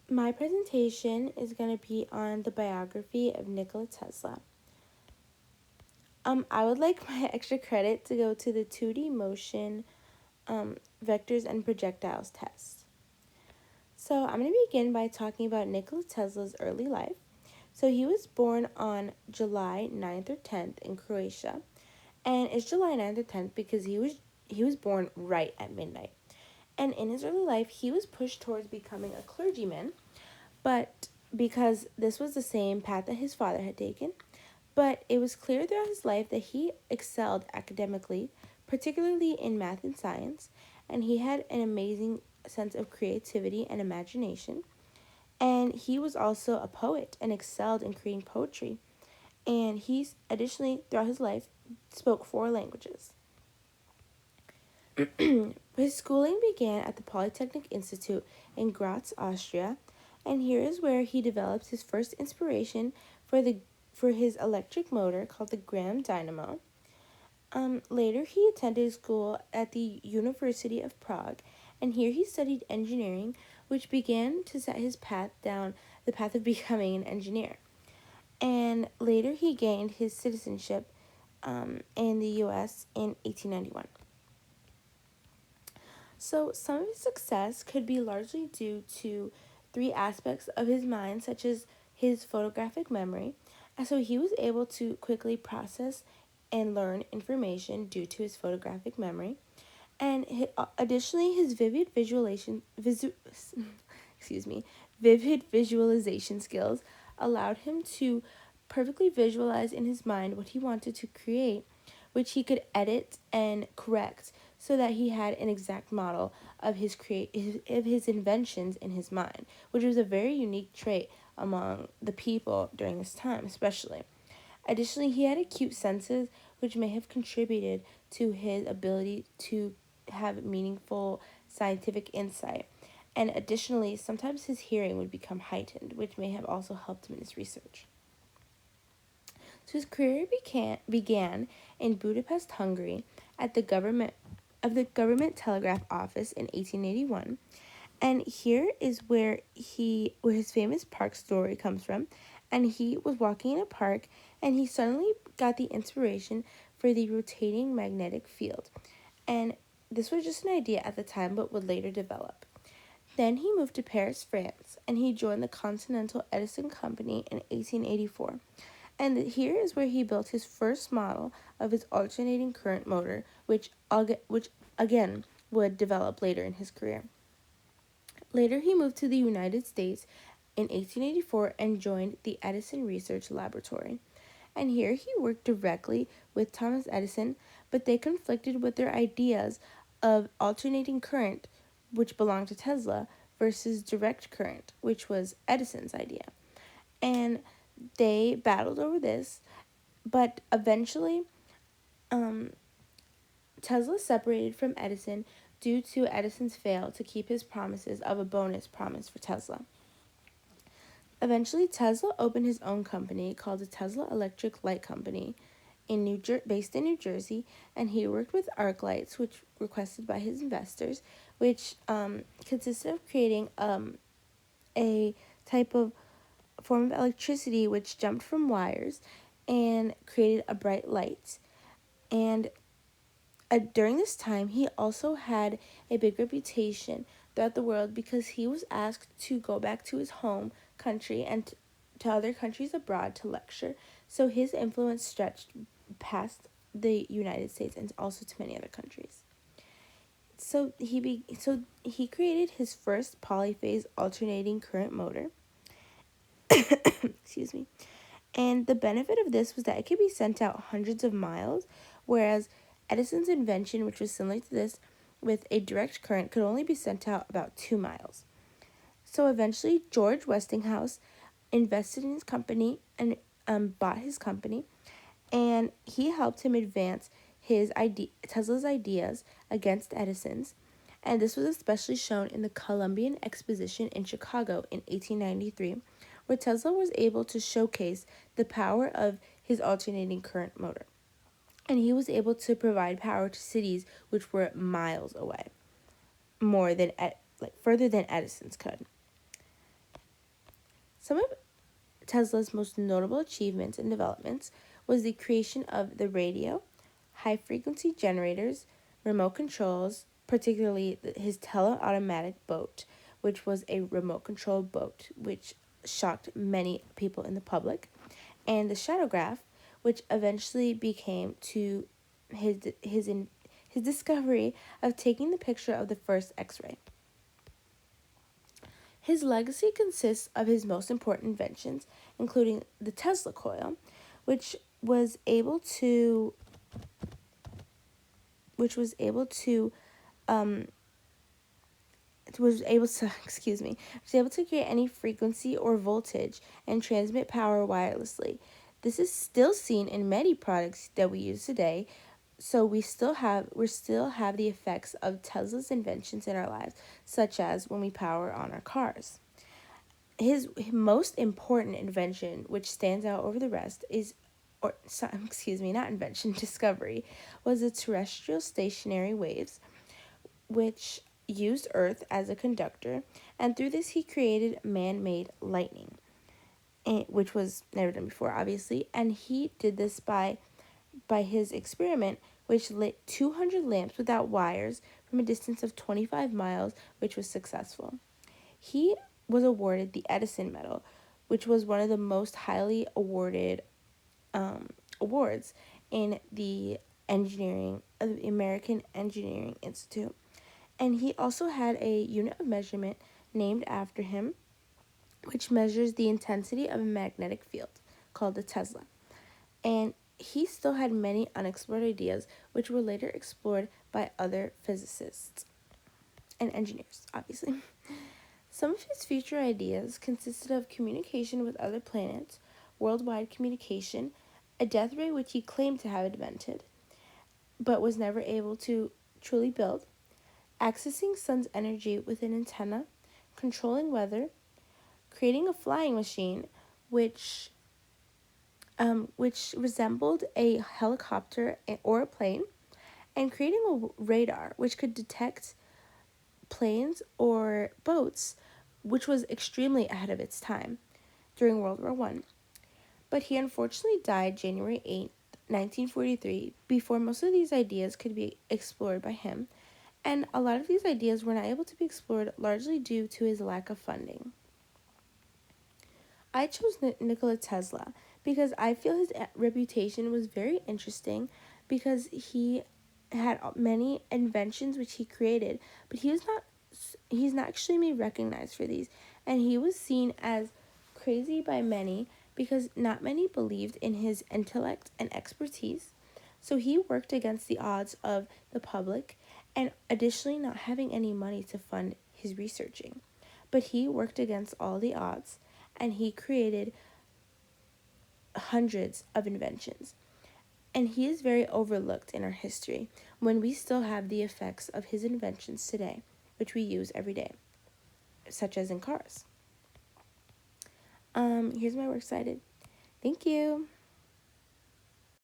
My presentation is going to be on the biography of Nikola Tesla. I would like my extra credit to go to the 2D motion vectors and projectiles test. So I'm going to begin by talking about Nikola Tesla's early life. So he was born on July 9th or 10th in Croatia, and it's July 9th or 10th because he was born right at midnight. And in his early life, he was pushed towards becoming a clergyman, but because this was the same path that his father had taken, but it was clear throughout his life that he excelled academically, particularly in math and science, and he had an amazing sense of creativity and imagination. And he was also a poet and excelled in creating poetry. And he additionally, throughout his life, spoke 4 languages. His schooling began at the Polytechnic Institute in Graz, Austria, and here is where he developed his first inspiration for his electric motor called the Graham dynamo. Later, he attended school at the University of Prague, and here he studied engineering, which began to set his path down the path of becoming an engineer. And later, he gained his citizenship in the U.S. in 1891. So, some of his success could be largely due to 3 aspects of his mind, such as his photographic memory. And so, he was able to quickly process and learn information due to his photographic memory. And additionally, his vivid visualization skills allowed him to perfectly visualize in his mind what he wanted to create, which he could edit and correct so that he had an exact model of his inventions in his mind, which was a very unique trait among the people during this time, especially. Additionally, he had acute senses, which may have contributed to his ability to have meaningful scientific insight. And additionally, sometimes his hearing would become heightened, which may have also helped him in his research. So his career began in Budapest, Hungary, at the government telegraph office in 1881. And here is where his famous park story comes from. And he was walking in a park, and he suddenly got the inspiration for the rotating magnetic field. And this was just an idea at the time, but would later develop. Then he moved to Paris, France, and he joined the Continental Edison Company in 1884. And here is where he built his first model of his alternating current motor, which again would develop later in his career. Later, he moved to the United States in 1884 and joined the Edison Research Laboratory. And here he worked directly with Thomas Edison, but they conflicted with their ideas of alternating current, which belonged to Tesla, versus direct current, which was Edison's idea. And they battled over this, but eventually Tesla separated from Edison due to Edison's fail to keep his promises of a bonus promise for Tesla. Eventually, Tesla opened his own company called the Tesla Electric Light Company, based in New Jersey, and he worked with arc lights, which were requested by his investors, which consisted of creating a type of form of electricity which jumped from wires and created a bright light. And during this time, he also had a big reputation throughout the world because he was asked to go back to his home country and to other countries abroad to lecture. So his influence stretched past the United States and also to many other countries. So he created his first polyphase alternating current motor. Excuse me. And the benefit of this was that it could be sent out hundreds of miles, whereas Edison's invention, which was similar to this, with a direct current, could only be sent out about 2 miles. So eventually, George Westinghouse invested in his company and bought his company, and he helped him advance Tesla's ideas against Edison's. And this was especially shown in the Columbian Exposition in Chicago in 1893, where Tesla was able to showcase the power of his alternating current motor. And he was able to provide power to cities which were miles away, further than Edison's could. Some of Tesla's most notable achievements and developments was the creation of the radio, high-frequency generators, remote controls, particularly his tele-automatic boat, which was a remote-controlled boat, which shocked many people in the public, and the shadowgraph, which eventually became to his discovery of taking the picture of the first X-ray. His legacy consists of his most important inventions, including the Tesla coil, which was able to um, was able to create any frequency or voltage and transmit power wirelessly. This is still seen in many products that we use today. So we still have the effects of Tesla's inventions in our lives, such as when we power on our cars. His most important invention, which stands out over the rest, not invention, discovery, was the terrestrial stationary waves, which used Earth as a conductor, and through this he created man-made lightning, which was never done before, obviously, and he did this by his experiment, which lit 200 lamps without wires from a distance of 25 miles, which was successful. He was awarded the Edison Medal, which was one of the most highly awarded awards in the American Engineering Institute. And he also had a unit of measurement named after him, which measures the intensity of a magnetic field, called the Tesla. And he still had many unexplored ideas, which were later explored by other physicists and engineers, obviously. Some of his future ideas consisted of communication with other planets, worldwide communication, a death ray which he claimed to have invented, but was never able to truly build, accessing sun's energy with an antenna, controlling weather, creating a flying machine which resembled a helicopter or a plane, and creating a radar which could detect planes or boats, which was extremely ahead of its time during World War I. But he unfortunately died January 8, 1943, before most of these ideas could be explored by him, and a lot of these ideas were not able to be explored largely due to his lack of funding. I chose Nikola Tesla because I feel his reputation was very interesting because he had many inventions which he created, but he's not actually made recognized for these, and he was seen as crazy by many because not many believed in his intellect and expertise. So he worked against the odds of the public and additionally not having any money to fund his researching. But he worked against all the odds and he created hundreds of inventions. And he is very overlooked in our history when we still have the effects of his inventions today, which we use every day, such as in cars. Here's my works cited. Thank you.